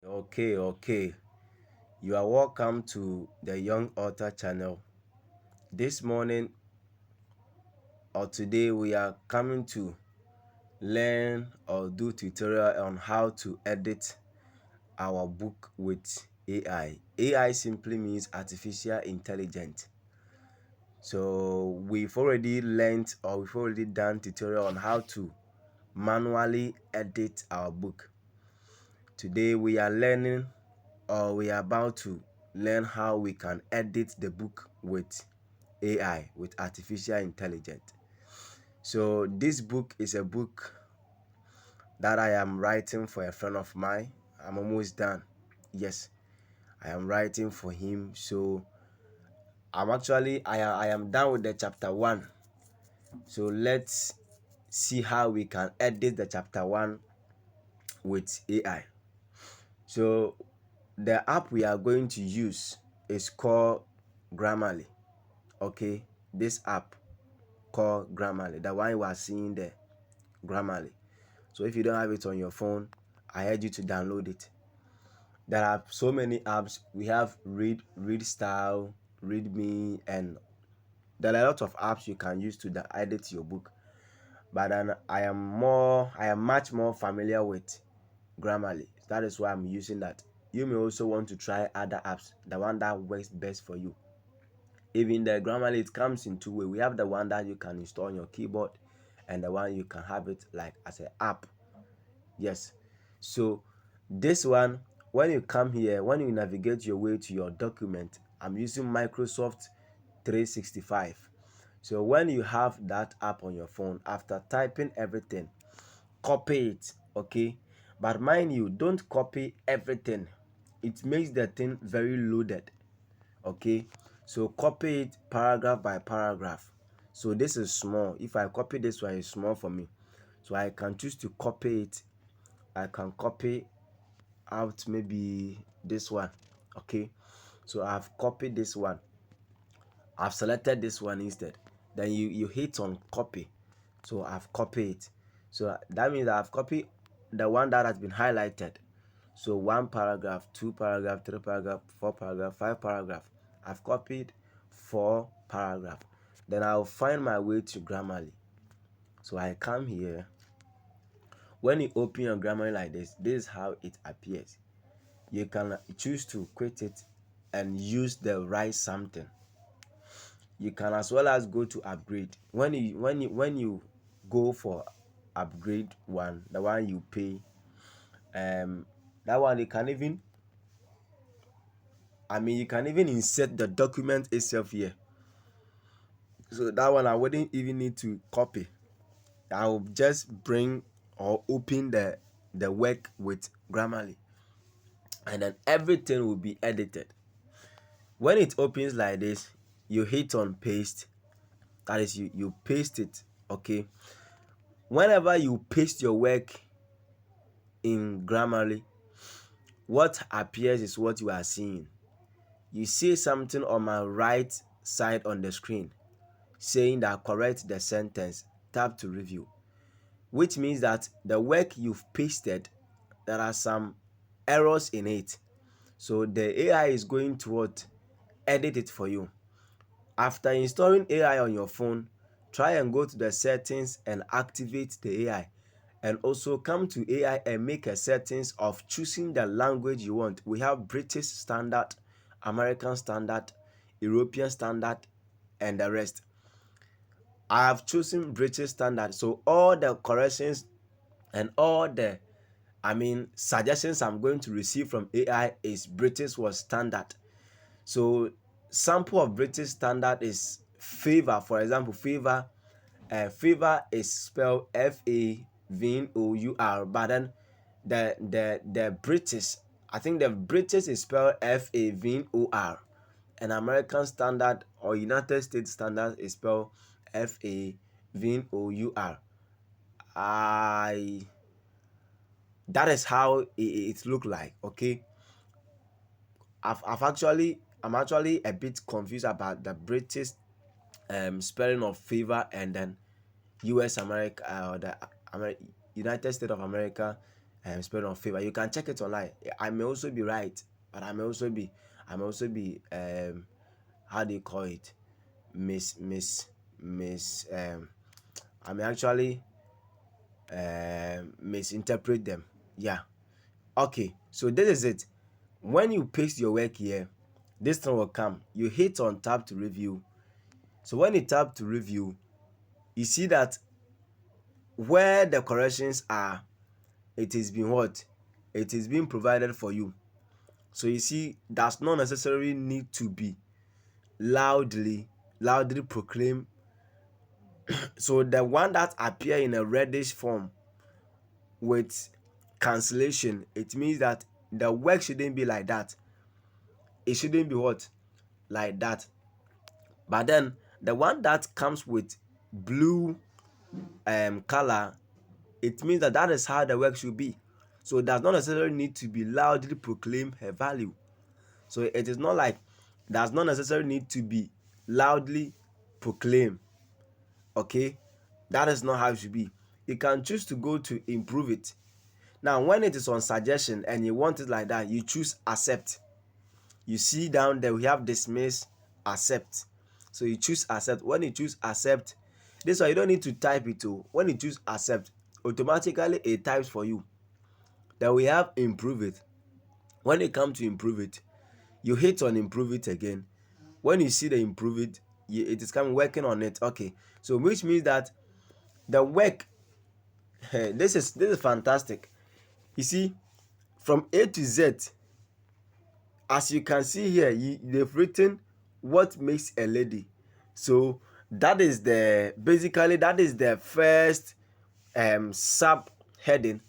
Okay. You are welcome to the Young Author channel. This morning or today we are coming to learn or do tutorial on how to edit our book with AI. AI simply means artificial intelligence. So we've already learned or we've already done tutorial on how to manually edit our book. Today we are learning or we are about to learn how we can edit the book with AI, with artificial intelligence. So this book is a book that I am writing for a friend of mine. I'm almost done. Yes, I am writing for him. So I am done with the chapter 1. So let's see how we can edit the chapter 1 with AI. So the app we are going to use is called Grammarly. Okay, this app called Grammarly, the one you are seeing there, Grammarly. So if you don't have it on your phone, I urge you to download it. There are so many apps. We have Read Style, Read Me, and there are a lot of apps you can use to edit your book. But then I am much more familiar with Grammarly. That is why I'm using that. You may also want to try other apps, the one that works best for you. Even the Grammarly, it comes in two ways. We have the one that you can install on your keyboard and the one you can have it like as an app. Yes. So this one, when you come here, when you navigate your way to your document, I'm using Microsoft 365. So when you have that app on your phone, after typing everything, copy it, okay? But mind you, don't copy everything. It makes the thing very loaded, okay? So copy it paragraph by paragraph. So this is small. If I copy this one, it's small for me. So I can choose to copy it. I can copy out maybe this one, okay? So I've copied this one. I've selected this one instead. Then you hit on copy. So I've copied it. So that means I've copied the one that has been highlighted. So 1 paragraph, 2 paragraph, 3 paragraph, 4 paragraph, 5 paragraph. I've copied 4 paragraph. Then I'll find my way to Grammarly. So I come here. When you open your Grammarly like this is how it appears. You can choose to quit it and use the write something. You can as well as go to upgrade. When you go for upgrade one, the one you pay, that one you can even insert the document itself here. So that one I wouldn't even need to copy. I'll just bring or open the work with Grammarly, and then everything will be edited. When it opens like this, you hit on paste. That is, you paste it, okay? Whenever you paste your work in Grammarly, what appears is what you are seeing. You see something on my right side on the screen saying that correct the sentence, tap to review, which means that the work you've pasted, there are some errors in it. So the AI is going to edit it for you. After installing AI on your phone, try and go to the settings and activate the AI, and also come to AI and make a settings of choosing the language you want. We have British standard, American standard, European standard, and the rest. I have chosen British standard, so all the corrections and all the suggestions I'm going to receive from AI is British was standard. So sample of British standard is favor. For example, favor is spelled Favor, but then the British, I think the British is spelled Favor, and American standard or United States standard is spelled Favor. That is how it look like, okay? I'm actually a bit confused about the British spelling of favor and then US America or the United States of America spread on favor. You can check it online. I may also be right, but I may also be how do you call it, miss I may actually misinterpret them. Yeah. Okay, so this is it. When you paste your work here, this thing will come. You hit on tab to review. So when you tap to review, you see that where the corrections are, it is being what? It is being provided for you. So you see, does not necessarily need to be loudly proclaimed. So the one that appear in a reddish form with cancellation, it means that the work shouldn't be like that. It shouldn't be what? Like that. But then the one that comes with blue color, it means that that is how the work should be. So it does not necessarily need to be loudly proclaim her value. So it is not like, does not necessarily need to be loudly proclaim. Okay, that is not how it should be. You can choose to go to improve it. Now when it is on suggestion and you want it like that, you choose accept. You see down there we have dismiss, accept. So you choose accept. When you choose accept, this one you don't need to type it too. When you choose accept, automatically it types for you. Then we have improve it. When you come to improve it, you hit on improve it again. When you see the improve it, it is coming working on it. Okay, so which means that the work this is fantastic. You see, from A to Z, as you can see here, they've written what makes a lady. So that is the first sub heading.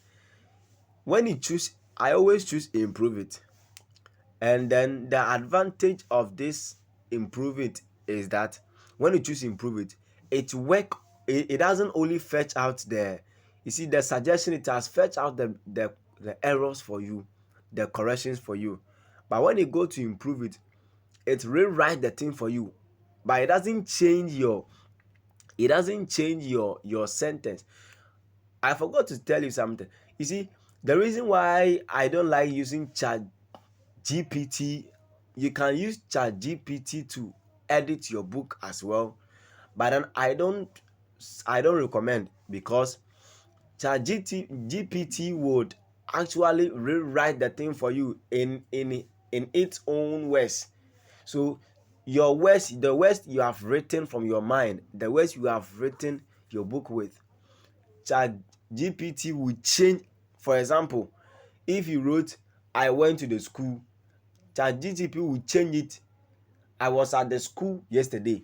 When you choose, I always choose improve it. And then the advantage of this improve it is that when you choose improve it, it doesn't only fetch out the, you see, the suggestion. It has fetched out the errors for you, the corrections for you. But when you go to improve it, it rewrite the thing for you, but it doesn't change your sentence. I forgot to tell you something. You see, the reason why I don't like using chat GPT, you can use chat GPT to edit your book as well, but then I don't recommend, because chat GPT would actually rewrite the thing for you in its own words. So your words, the words you have written from your mind, the words you have written your book with, chat GPT will change. For example, if you wrote I went to the school, chat GPT will change it, I was at the school yesterday.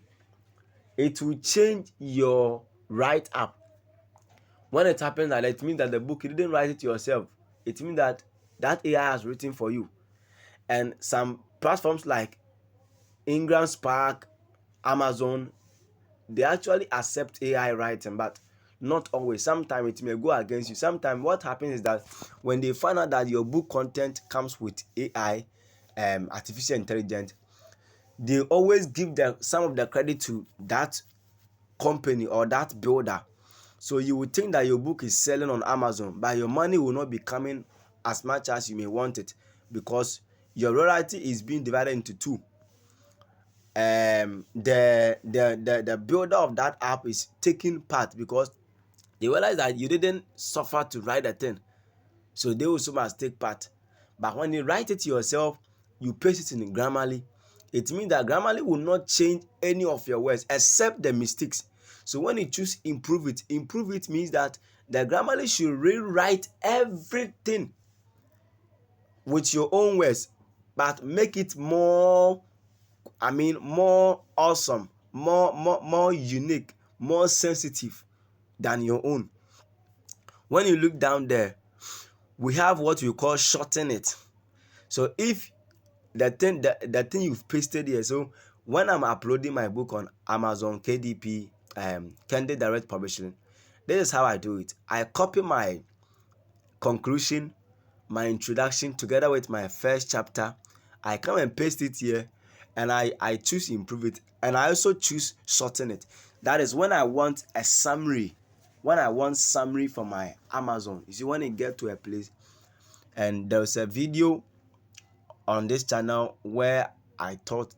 It will change your write up. When it happens like that, it means that the book, you didn't write it yourself. It means that AI has written for you. And some platforms like Ingram Spark, Amazon, they actually accept AI writing, but not always. Sometimes it may go against you. Sometimes what happens is that when they find out that your book content comes with AI, artificial intelligence, they always give some of the credit to that company or that builder. So you would think that your book is selling on Amazon, but your money will not be coming as much as you may want it, because your royalty is being divided into two. The builder of that app is taking part, because they realize that you didn't suffer to write the thing, so they also must take part. But when you write it yourself, you paste it in Grammarly, it means that Grammarly will not change any of your words except the mistakes. So when you choose improve it means that the Grammarly should rewrite everything with your own words, but make it more awesome, more unique, more sensitive than your own. When you look down there, we have what we call shorten it. So if the thing you've pasted here, so when I'm uploading my book on Amazon KDP, Kindle Direct Publishing, this is how I do it. I copy my conclusion, my introduction together with my first chapter. I come and paste it here, and I choose improve it, and I also choose shorten it. That is when I want a summary. When I want summary for my Amazon, you see, when you get to a place And there's a video on this channel where I taught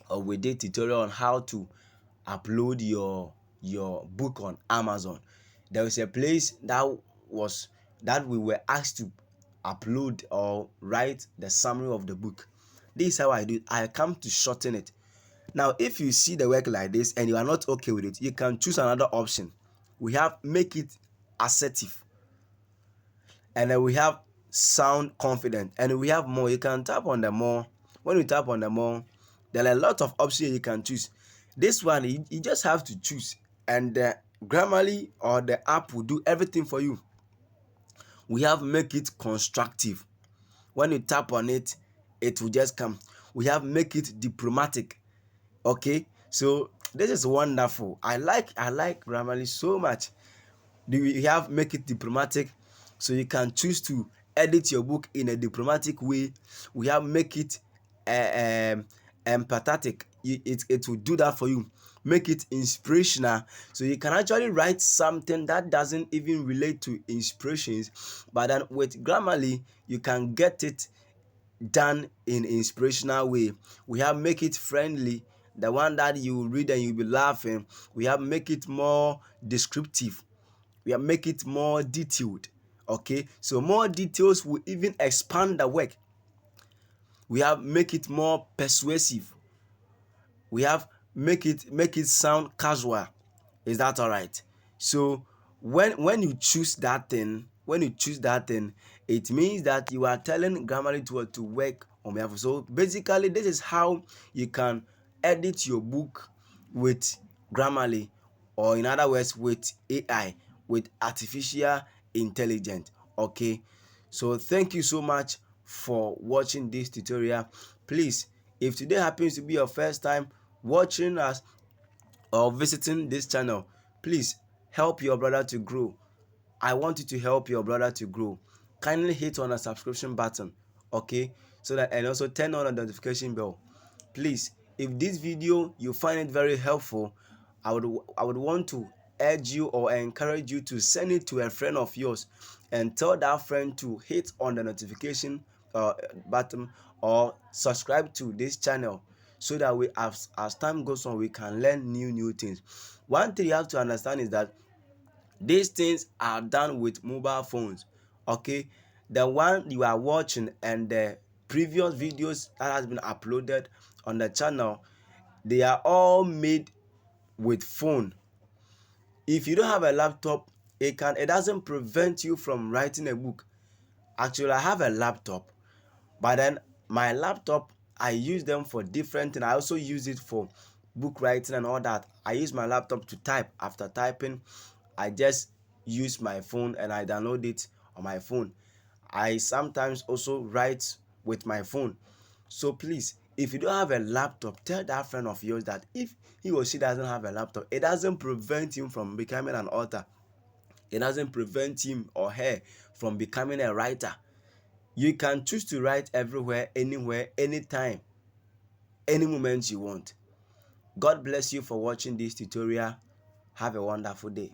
or we did tutorial on how to upload your book on Amazon. There was a place that we were asked to upload or write the summary of the book. This is how I do it. I come to shorten it. Now, if you see the work like this and you are not okay with it, you can choose another option. We have make it assertive, and then we have sound confident, and we have more. You can tap on the more. When you tap on the more, there are a lot of options you can choose. This one, you just have to choose, and the Grammarly or the app will do everything for you. We have make it constructive. When you tap on it, it will just come. We have make it diplomatic. Okay, so this is wonderful. I like Grammarly so much. We have make it diplomatic, so you can choose to edit your book in a diplomatic way. We have make it empathetic. It will do that for you. Make it inspirational, so you can actually write something that doesn't even relate to inspirations, but then with Grammarly you can get it done in inspirational way. We have make it friendly, the one that you read and you'll be laughing. We have make it more descriptive. We have make it more detailed. Okay, so more details will even expand the work. We have make it more persuasive. We have make it sound casual. Is that all right? So when you choose that thing, it means that you are telling Grammarly to work on behalf. So basically, this is how you can edit your book with Grammarly, or in other words, with AI, with artificial intelligence. Okay, so thank you so much for watching this tutorial. Please, if today happens to be your first time watching us or visiting this channel, please help your brother to grow. I want you to help your brother to grow. Kindly hit on the subscription button, okay, so that, and also turn on the notification bell. Please, if this video you find it very helpful, I would want to urge you or encourage you to send it to a friend of yours, and tell that friend to hit on the notification button or subscribe to this channel, so that we, as time goes on, we can learn new things. One thing you have to understand is that these things are done with mobile phones. Okay, the one you are watching and the previous videos that has been uploaded on the channel, they are all made with phone. If you don't have a laptop, it doesn't prevent you from writing a book. Actually, I have a laptop, but then my laptop, I use them for different things. I also use it for book writing and all that. I use my laptop to type. After typing, I just use my phone and I download it on my phone. I sometimes also write with my phone. So please, if you don't have a laptop, tell that friend of yours that if he or she doesn't have a laptop, it doesn't prevent him from becoming an author. It doesn't prevent him or her from becoming a writer. You can choose to write everywhere, anywhere, anytime, any moment you want. God bless you for watching this tutorial. Have a wonderful day.